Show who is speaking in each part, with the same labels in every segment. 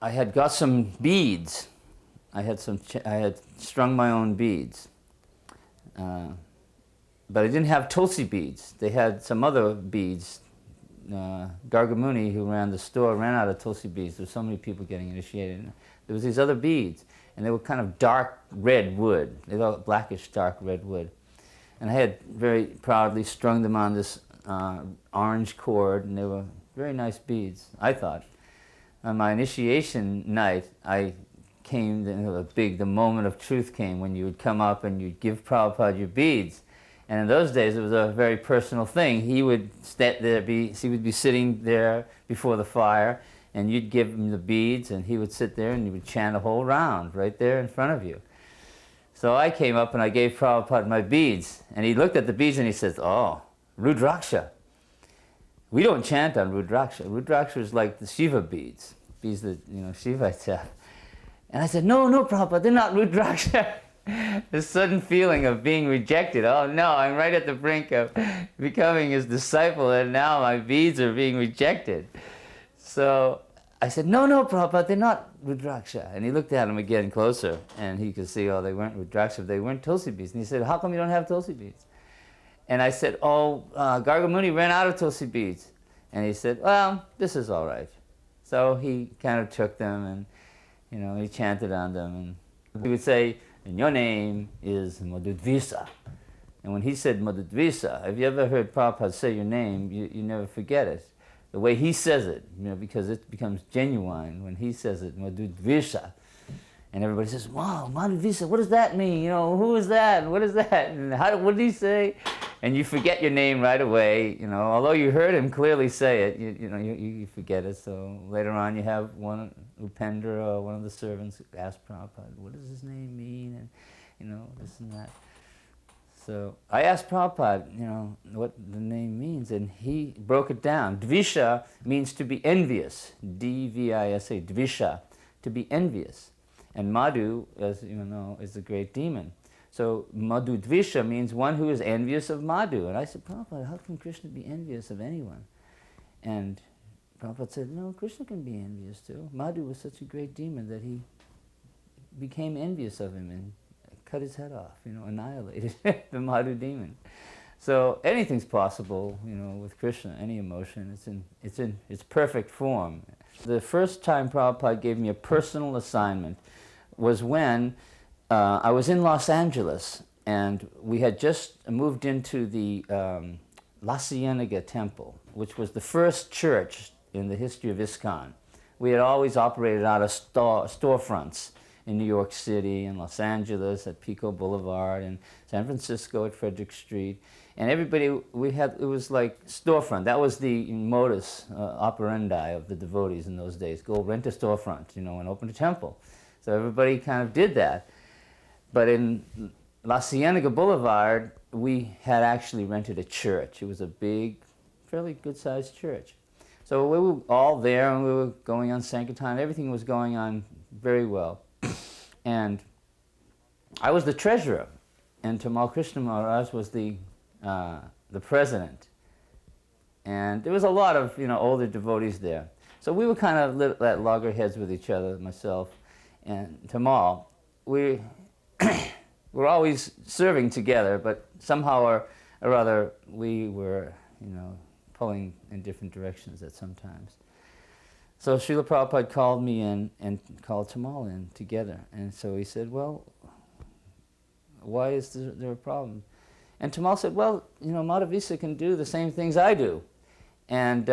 Speaker 1: I had got some beads. I had strung my own beads. But I didn't have Tulsi beads. They had some other beads. Gargamuni, who ran the store, ran out of Tulsi beads. There were so many people getting initiated. There was these other beads, and they were kind of dark red wood. They were blackish, dark red wood. And I had very proudly strung them on this orange cord, and they were very nice beads, I thought. On my initiation night, I came, the moment of truth came when you would come up and you'd give Prabhupada your beads. And in those days, it was a very personal thing. He would he would be sitting there before the fire, and you'd give him the beads, and he would sit there and he would chant a whole round right there in front of you. So I came up and I gave Prabhupada my beads, and he looked at the beads and he says, "Oh, Rudraksha. We don't chant on Rudraksha. Rudraksha is like the Shiva beads that Shivites have." And I said, "No, Prabhupada, they're not Rudraksha." This sudden feeling of being rejected. Oh no, I'm right at the brink of becoming his disciple, and now my beads are being rejected. So I said, "No, Prabhupada, they're not Rudraksha." And he looked at him again closer, and he could see, oh, they weren't Rudraksha, they weren't Tulsi beads. And he said, "How come you don't have Tulsi beads?" And I said, "Oh, Gargamuni ran out of Tulsi beads." And he said, "Well, this is all right." So he kind of took them, and he chanted on them, and he would say, "And your name is Madhu dvisa." And when he said Madhu dvisa, have you ever heard Prabhupada say your name, you never forget it. The way he says it, because it becomes genuine when he says it, Madhu dvisa. And everybody says, "Wow, Madhu dvisa, what does that mean? Who is that? What is that? And what did he say?" And you forget your name right away, although you heard him clearly say it, you forget it. So later on you have Upendra, or one of the servants, ask Prabhupada, "What does his name mean?" And this and that. So I asked Prabhupada, what the name means, and he broke it down. Dvisha means to be envious, D-V-I-S-A, Dvisha, to be envious. And Madhu, as you know, is a great demon. So Madhu dvisha means one who is envious of Madhu. And I said, "Prabhupada, how can Krishna be envious of anyone?" And Prabhupada said, "No, Krishna can be envious too. Madhu was such a great demon that he became envious of him and cut his head off, annihilated the Madhu demon." So anything's possible, with Krishna, any emotion. It's in its perfect form. The first time Prabhupada gave me a personal assignment was when I was in Los Angeles, and we had just moved into the La Cienega Temple, which was the first church in the history of ISKCON. We had always operated out of storefronts in New York City, in Los Angeles, at Pico Boulevard, in San Francisco at Frederick Street. And everybody, it was like storefront. That was the modus operandi of the devotees in those days. Go rent a storefront, and open a temple. So everybody kind of did that. But in La Cienega Boulevard, we had actually rented a church. It was a big, fairly good-sized church. So we were all there, and we were going on Sankirtan. Everything was going on very well. And I was the treasurer, and Tamal Krishna Maharaj was the president. And there was a lot of older devotees there. So we were kind of at loggerheads with each other, myself and Tamal. We were always serving together, but somehow or other we were pulling in different directions at some times. So Srila Prabhupada called me in and called Tamal in together. And so he said, "Well, why is there a problem?" And Tamal said, "Well, Madhavisa can do the same things I do. And,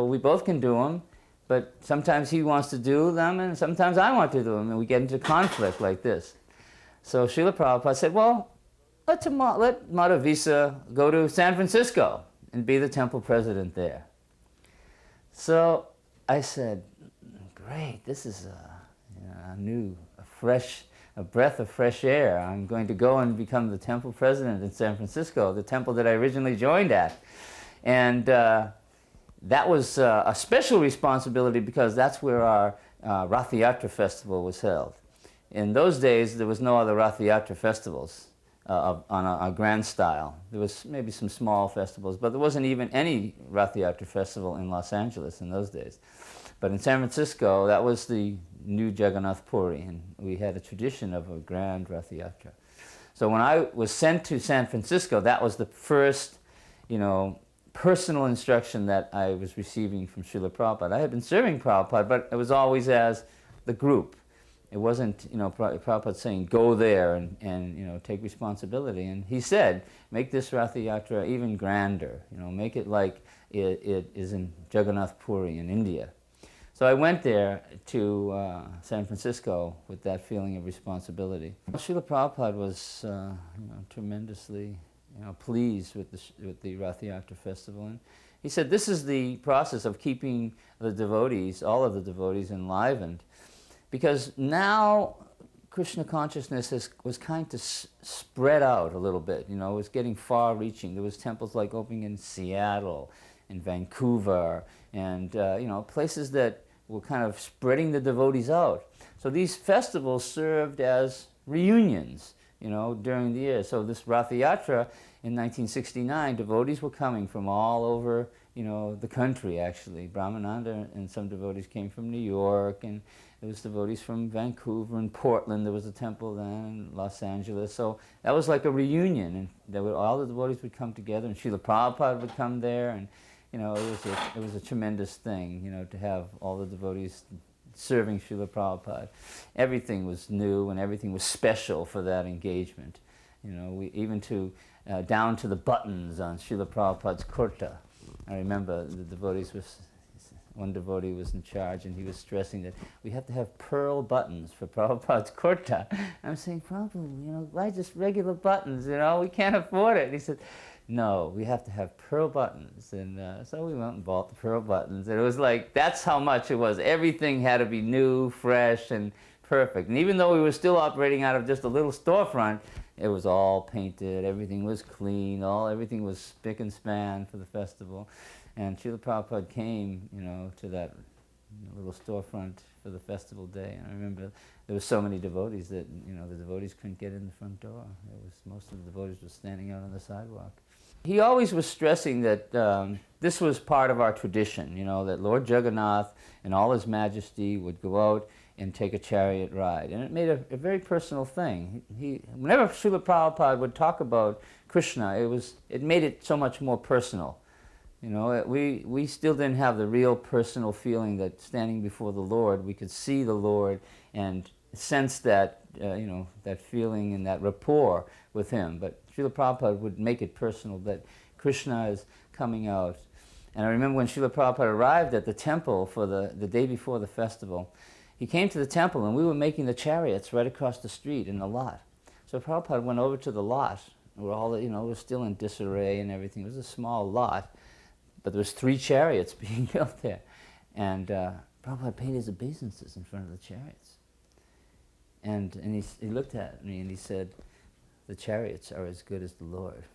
Speaker 1: we both can do them, but sometimes he wants to do them and sometimes I want to do them, and we get into conflict like this." So Srila Prabhupada said, "Well, let Madhavisa go to San Francisco and be the temple president there." So I said, "Great, this is a breath of fresh air. I'm going to go and become the temple president in San Francisco, the temple that I originally joined at." And that was a special responsibility because that's where our Rath Yatra festival was held. In those days, there was no other Rath Yatra festivals on a grand style. There was maybe some small festivals, but there wasn't even any Rath Yatra festival in Los Angeles in those days. But in San Francisco, that was the new Jagannath Puri, and we had a tradition of a grand Rath Yatra. So when I was sent to San Francisco, that was the first, personal instruction that I was receiving from Srila Prabhupada. I had been serving Prabhupada, but it was always as the group. It wasn't, Prabhupada saying, go there and take responsibility. And he said, make this Rath Yatra even grander, make it like it is in Jagannath Puri in India. So I went there to San Francisco with that feeling of responsibility. Srila Prabhupada was tremendously pleased with the Rath Yatra festival. And he said, this is the process of keeping the devotees, all of the devotees, enlivened. Because now Krishna consciousness was kind of spread out a little bit. It was getting far-reaching. There was temples like opening in Seattle, in Vancouver, and places that were kind of spreading the devotees out. So these festivals served as reunions, during the year. So this Rath Yatra in 1969, devotees were coming from all over, the country actually. Brahmananda and some devotees came from New York, and there was devotees from Vancouver and Portland. There was a temple then in Los Angeles. So that was like a reunion, and all the devotees would come together, and Srila Prabhupada would come there, and it was a tremendous thing, to have all the devotees serving Srila Prabhupada. Everything was new and everything was special for that engagement. Even down to the buttons on Srila Prabhupada's kurta. I remember one devotee was in charge, and he was stressing that we have to have pearl buttons for Prabhupada's kurta. I'm saying, Prabhupada, why just regular buttons? We can't afford it. And he said, no, we have to have pearl buttons. And so we went and bought the pearl buttons. And it was like, that's how much it was. Everything had to be new, fresh, and perfect. And even though we were still operating out of just a little storefront, it was all painted, everything was clean, everything was spick and span for the festival. And Srila Prabhupada came, to that little storefront for the festival day. And I remember there were so many devotees that, the devotees couldn't get in the front door. Most of the devotees were standing out on the sidewalk. He always was stressing that this was part of our tradition, that Lord Jagannath in all his majesty would go out and take a chariot ride. And it made a very personal thing. Whenever Srila Prabhupada would talk about Krishna, it made it so much more personal. We still didn't have the real personal feeling that standing before the Lord, we could see the Lord and sense that, that feeling and that rapport with him. But Srila Prabhupada would make it personal, that Krishna is coming out. And I remember when Srila Prabhupada arrived at the temple for the day before the festival, he came to the temple and we were making the chariots right across the street in the lot. So Prabhupada went over to the lot, where it was still in disarray and everything. It was a small lot, but there was 3 chariots being built there. And Prabhupada paid his obeisances in front of the chariots. And he looked at me and he said, the chariots are as good as the Lord.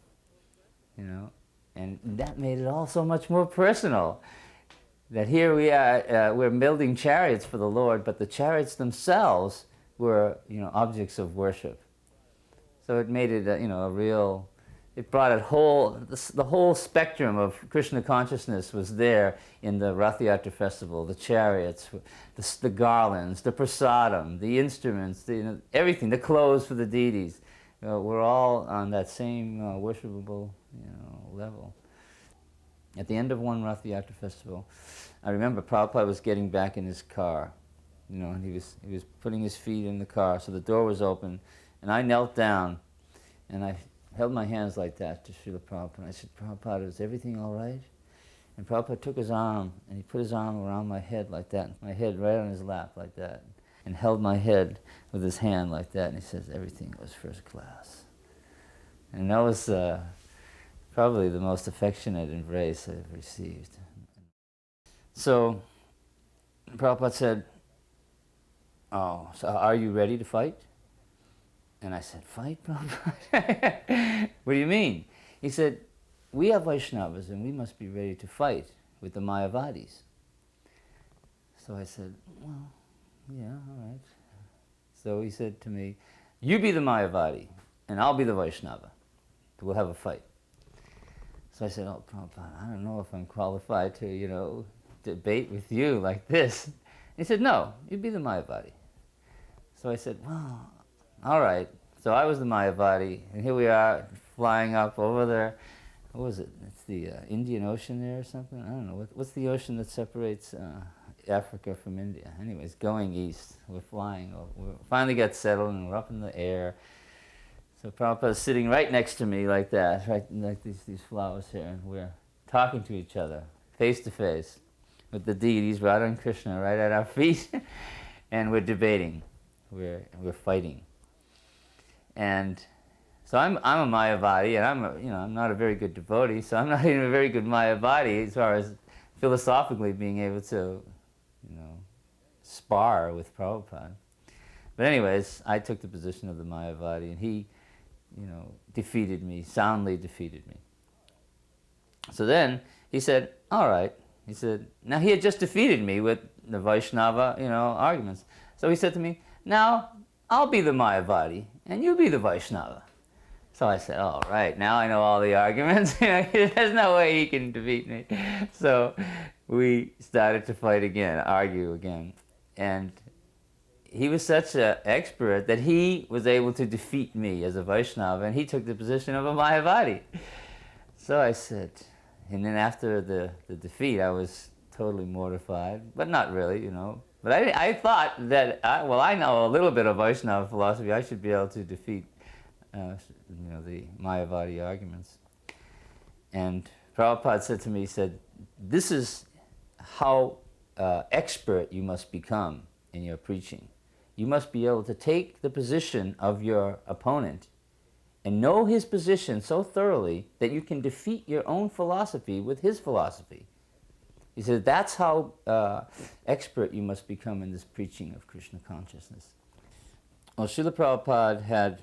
Speaker 1: And that made it all so much more personal. That here we are, we're building chariots for the Lord, but the chariots themselves were, objects of worship. So it made it, it brought the whole spectrum of Krishna consciousness was there in the Rath Yatra festival. The chariots, the garlands, the prasadam, the instruments, everything, the clothes for the deities. We're all on that same worshipable, level. At the end of one Rath Yatra festival, I remember Prabhupada was getting back in his car, and he was putting his feet in the car, so the door was open, and I knelt down, and I held my hands like that to Srila Prabhupada. I said, Prabhupada, is everything all right? And Prabhupada took his arm, and he put his arm around my head like that, my head right on his lap like that, and held my head with his hand like that, and he says, everything was first class. And that was probably the most affectionate embrace I've received. So Prabhupada said, oh, so are you ready to fight? And I said, fight, Prabhupada? What do you mean? He said, we are Vaishnavas and we must be ready to fight with the Mayavadis. So I said, well, yeah, all right. So he said to me, you be the Mayavadi and I'll be the Vaishnava. We'll have a fight. So I said, oh, Prabhupada, I don't know if I'm qualified to, debate with you like this. He said, no, you be the Mayavadi. So I said, well, all right. So I was the Mayavadi, and here we are flying up over there. What was it? It's the Indian Ocean there or something? I don't know. What's the ocean that separates Africa from India? Anyways, going east. We're flying. We finally got settled, and we're up in the air. So Prabhupada's sitting right next to me like that, right like these flowers here, and we're talking to each other, face to face, with the deities, Radha and Krishna, right at our feet, and we're debating. We're fighting. And so I'm a Mayavadi, and I'm not a very good devotee, so I'm not even a very good Mayavadi as far as philosophically being able to, spar with Prabhupada. But anyways, I took the position of the Mayavadi, and he, defeated me, soundly defeated me. So then he said, all right. He said, now he had just defeated me with the Vaishnava, arguments. So he said to me, now I'll be the Mayavadi, and you be the Vaishnava. So I said, all right, now I know all the arguments. There's no way he can defeat me. So we started to fight again, argue again. And he was such an expert that he was able to defeat me as a Vaishnava, and he took the position of a Mayavadi. So I said, and then after the defeat, I was totally mortified, but not really, But I thought that, I know a little bit of Vaishnava philosophy. I should be able to defeat, the Mayavadi arguments. And Prabhupada said to me, he said, this is how expert you must become in your preaching. You must be able to take the position of your opponent and know his position so thoroughly that you can defeat your own philosophy with his philosophy. He said, that's how expert you must become in this preaching of Krishna consciousness. Well, Srila Prabhupada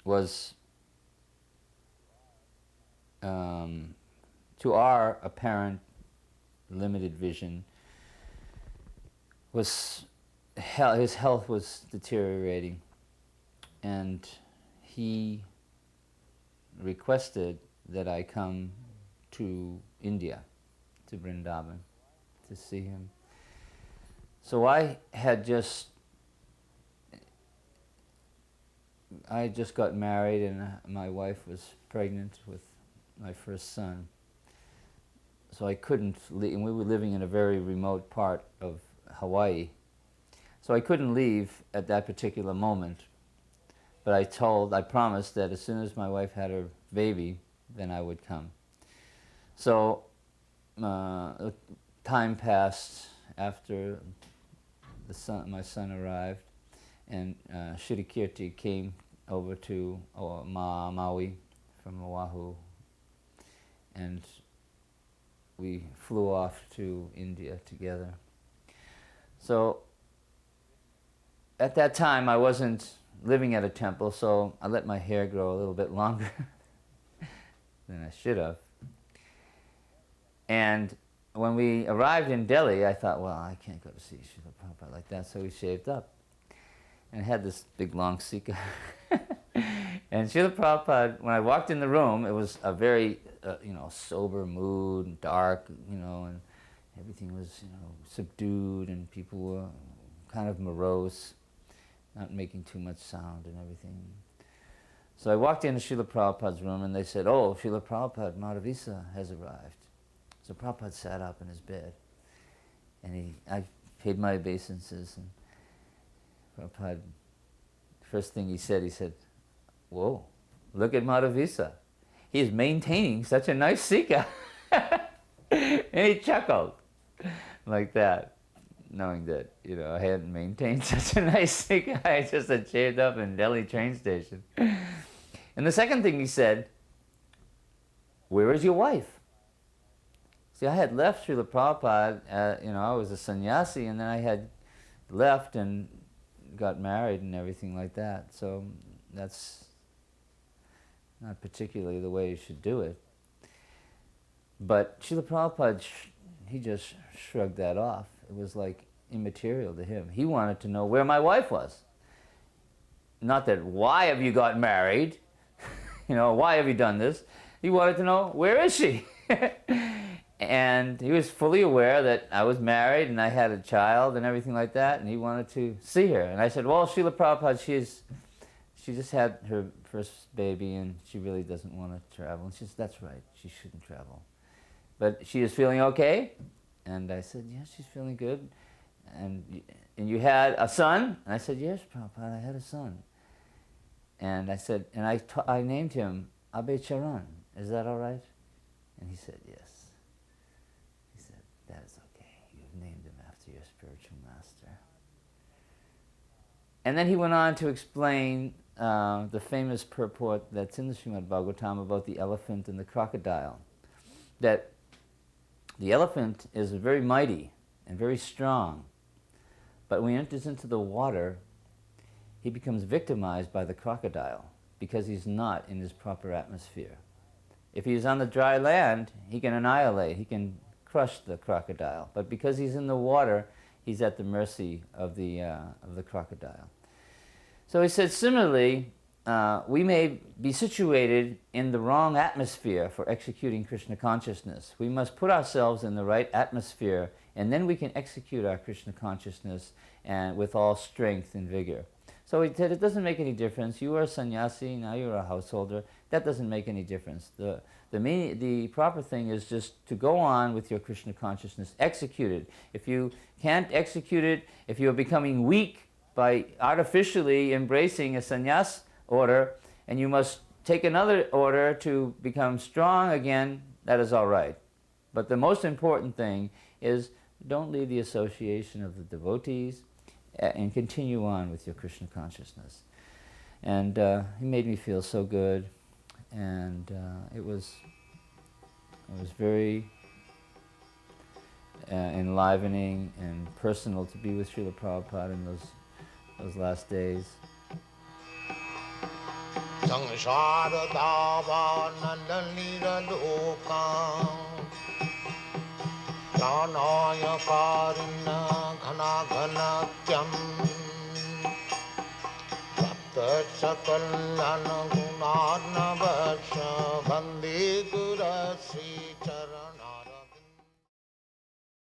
Speaker 1: was, to our apparent limited vision, his health was deteriorating, and he requested that I come to India, to Vrindavan, to see him. So I just got married, and my wife was pregnant with my first son. So I couldn't leave, and we were living in a very remote part of Hawaii. So I couldn't leave at that particular moment. But I promised that as soon as my wife had her baby, then I would come. So time passed after my son arrived, and Shirikirti came over to Maui from Oahu, and we flew off to India together. So at that time I wasn't living at a temple, so I let my hair grow a little bit longer than I should have. And when we arrived in Delhi, I thought, well, I can't go to see Srila Prabhupada like that, so we shaved up. And had this big long sika. And Srila Prabhupada, when I walked in the room, it was a very, sober mood, dark, and everything was, subdued, and people were kind of morose, not making too much sound and everything. So I walked into Srila Prabhupada's room, and they said, oh, Srila Prabhupada, Madhavisa has arrived. So Prabhupada sat up in his bed, and I paid my obeisances, and Prabhupada, first thing he said, whoa, look at Madhavisa. He is maintaining such a nice sika. And he chuckled like that, knowing that, I hadn't maintained such a nice sika. I just had shaved up in Delhi train station. And the second thing he said, where is your wife? See, I had left Srila Prabhupada, I was a sannyasi, and then I had left and got married and everything like that. So that's not particularly the way you should do it. But Srila Prabhupada, he just shrugged that off. It was like immaterial to him. He wanted to know where my wife was. Not that, why have you got married? Why have you done this? He wanted to know, where is she? And he was fully aware that I was married and I had a child and everything like that, and he wanted to see her. And I said, well, Srila Prabhupada, she just had her first baby and she really doesn't want to travel. And she said, that's right, she shouldn't travel. But she is feeling okay? And I said, yes, she's feeling good. And you had a son? And I said, yes, Prabhupada, I had a son. And I said, and I named him Abhay Charan. Is that all right? And he said, yes. He said, that is okay. You've named him after your spiritual master. And then he went on to explain the famous purport that's in the Srimad Bhagavatam about the elephant and the crocodile. That the elephant is very mighty and very strong, but when he enters into the water, he becomes victimized by the crocodile because he's not in his proper atmosphere. If he's on the dry land, he can annihilate, he can crush the crocodile. But because he's in the water, he's at the mercy of the crocodile. So he said, similarly, we may be situated in the wrong atmosphere for executing Krishna consciousness. We must put ourselves in the right atmosphere, and then we can execute our Krishna consciousness and with all strength and vigor. So he said, it doesn't make any difference. You are a sannyasi, now you're a householder. That doesn't make any difference. The proper thing is just to go on with your Krishna consciousness, execute it. If you can't execute it, if you're becoming weak by artificially embracing a sannyas order, and you must take another order to become strong again, that is all right. But the most important thing is don't leave the association of the devotees and continue on with your Krishna consciousness. And he made me feel so good, and it was very enlivening and personal to be with Srila Prabhupada in those last days.
Speaker 2: Sakal gunar navasha bandi gura sri charan.